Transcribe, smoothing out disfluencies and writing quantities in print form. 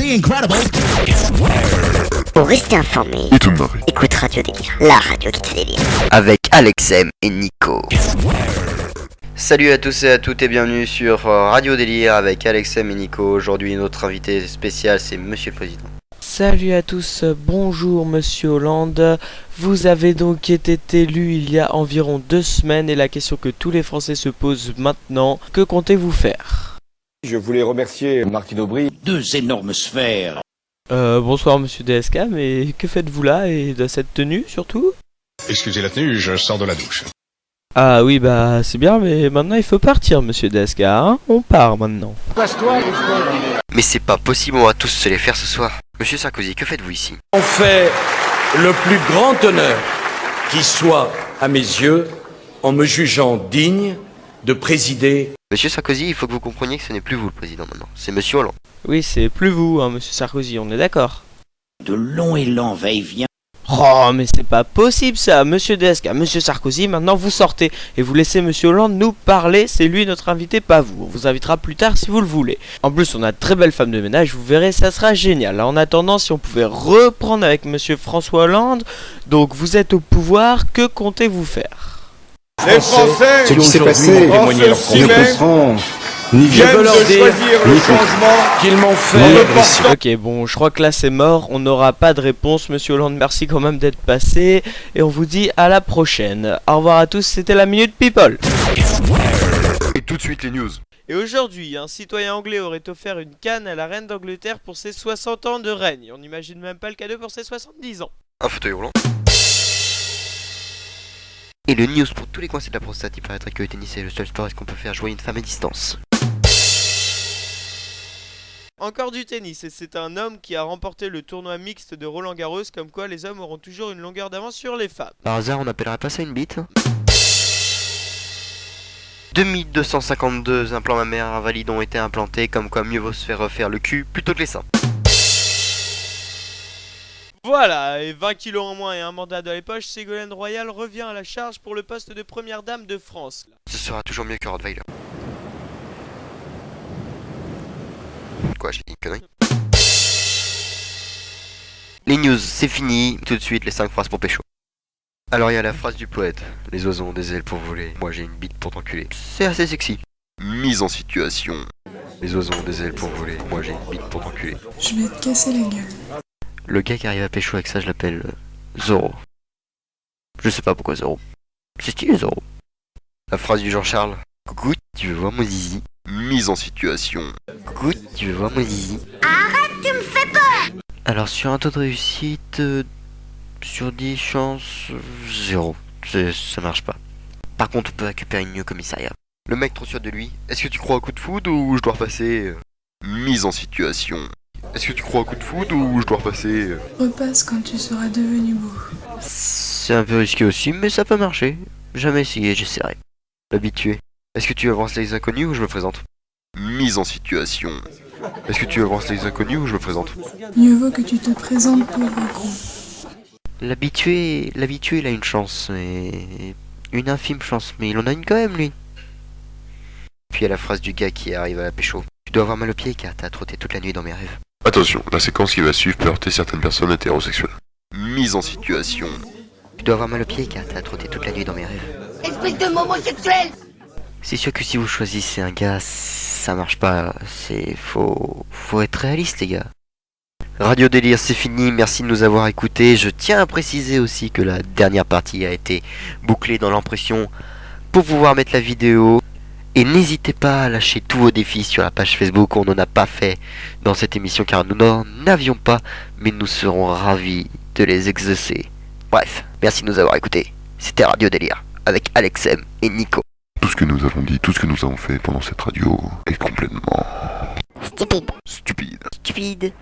Absolutely incredible. Pour rester informé, Et tout marrer. écoute Radio Délire, la radio qui te délire. Avec Alexem et Nico. Salut à tous et à toutes et bienvenue sur Radio Délire avec Alexem et Nico. Aujourd'hui notre invité spécial c'est Monsieur le Président. Salut à tous, bonjour Monsieur Hollande. Vous avez donc été élu il y a environ 2 semaines et la question que tous les Français se posent maintenant, que comptez-vous faire? Je voulais remercier Martine Aubry. 2 énormes sphères. Bonsoir Monsieur DSK, mais que faites-vous là et de cette tenue surtout? Excusez la tenue, je sors de la douche. Ah oui bah c'est bien, mais maintenant il faut partir Monsieur DSK, hein? On part maintenant. Mais c'est pas possible, on va tous se les faire ce soir. Monsieur Sarkozy, que faites-vous ici? On fait le plus grand honneur qui soit à mes yeux en me jugeant digne de présider. Monsieur Sarkozy, il faut que vous compreniez que ce n'est plus vous le président maintenant, c'est Monsieur Hollande. Oui, c'est plus vous, hein, Monsieur Sarkozy, on est d'accord. De long et lent va-et-vient. Oh, mais c'est pas possible ça, Monsieur DSK, Monsieur Sarkozy, maintenant vous sortez et vous laissez Monsieur Hollande nous parler, c'est lui notre invité, pas vous. On vous invitera plus tard si vous le voulez. En plus, on a de très belles femmes de ménage, vous verrez, ça sera génial. En attendant, si on pouvait reprendre avec Monsieur François Hollande, donc vous êtes au pouvoir, que comptez-vous faire? Les Français, Ce qui s'est passé, en ce comprend ni je viennent veux leur de dire choisir le changement qu'ils m'ont fait. Ok, bon, je crois que là c'est mort, on n'aura pas de réponse. Monsieur Hollande, merci quand même d'être passé, et on vous dit à la prochaine. Au revoir à tous, c'était la Minute People. Et tout de suite les news. Et aujourd'hui, un citoyen anglais aurait offert une canne à la reine d'Angleterre pour ses 60 ans de règne. On n'imagine même pas le cadeau pour ses 70 ans. Un fauteuil roulant. Et le news pour tous les coincés de la prostate, il paraîtrait que le tennis est le seul sport qu'on peut faire jouer une femme à distance. Encore du tennis, et c'est un homme qui a remporté le tournoi mixte de Roland Garros, comme quoi les hommes auront toujours une longueur d'avance sur les femmes. Par hasard, on appellerait pas ça une bite? 2252 implants mammaires invalides ont été implantés, comme quoi mieux vaut se faire refaire le cul plutôt que les seins. Voilà, et 20 kilos en moins et un mandat dans les poches, Ségolène Royal revient à la charge pour le poste de première dame de France. Ce sera toujours mieux que Rottweiler. Quoi, j'ai dit une connerie? Les news, c'est fini. Tout de suite, les 5 phrases pour pécho. Alors, il y a la phrase du poète. Les oiseaux ont des ailes pour voler. Moi, j'ai une bite pour t'enculer. C'est assez sexy. Mise en situation. Les oiseaux ont des ailes pour voler. Moi, j'ai une bite pour t'enculer. Je vais te casser la gueule. Le gars qui arrive à pécho avec ça, je l'appelle Zoro. Je sais pas pourquoi Zoro. C'est stylé Zoro. La phrase du Jean-Charles. Coucou, tu veux voir mon zizi? Mise en situation. Coucou, tu veux voir mon zizi? Arrête, tu me fais peur! Alors sur un taux de réussite, sur 10 chances, 0. Ça marche pas. Par contre, on peut récupérer une au commissariat. Le mec trop sûr de lui. Est-ce que tu crois au coup de foudre ou je dois repasser? Mise en situation. Est-ce que tu crois au coup de foudre ou je dois repasser? Repasse quand tu seras devenu beau. C'est un peu risqué aussi, mais ça peut marcher. Jamais essayé, j'essaierai. L'habitué. Est-ce que tu avances les inconnus ou je me présente? Mise en situation. Est-ce que tu avances les inconnus ou je me présente? Mieux vaut que tu te présentes, pauvre con. L'habitué, il a une chance, mais... une infime chance, mais il en a une quand même, lui. Puis il y a la phrase du gars qui arrive à la pécho. Tu dois avoir mal aux pieds car t'as trotté toute la nuit dans mes rêves. Attention, la séquence qui va suivre peut heurter certaines personnes hétérosexuelles. Mise en situation. Tu dois avoir mal aux pieds car t'as trotté toute la nuit dans mes rêves. Espèce de homosexuel! C'est sûr que si vous choisissez un gars, ça marche pas. Faut être réaliste, les gars. Radio Délire, c'est fini. Merci de nous avoir écoutés. Je tiens à préciser aussi que la dernière partie a été bouclée dans l'impression pour pouvoir mettre la vidéo. Et n'hésitez pas à lâcher tous vos défis sur la page Facebook. On n'en a pas fait dans cette émission car nous n'en avions pas, mais nous serons ravis de les exaucer. Bref, merci de nous avoir écoutés. C'était Radio Délire avec Alexem et Nico. Tout ce que nous avons dit, tout ce que nous avons fait pendant cette radio est complètement... Stupide. stupide. Stupide.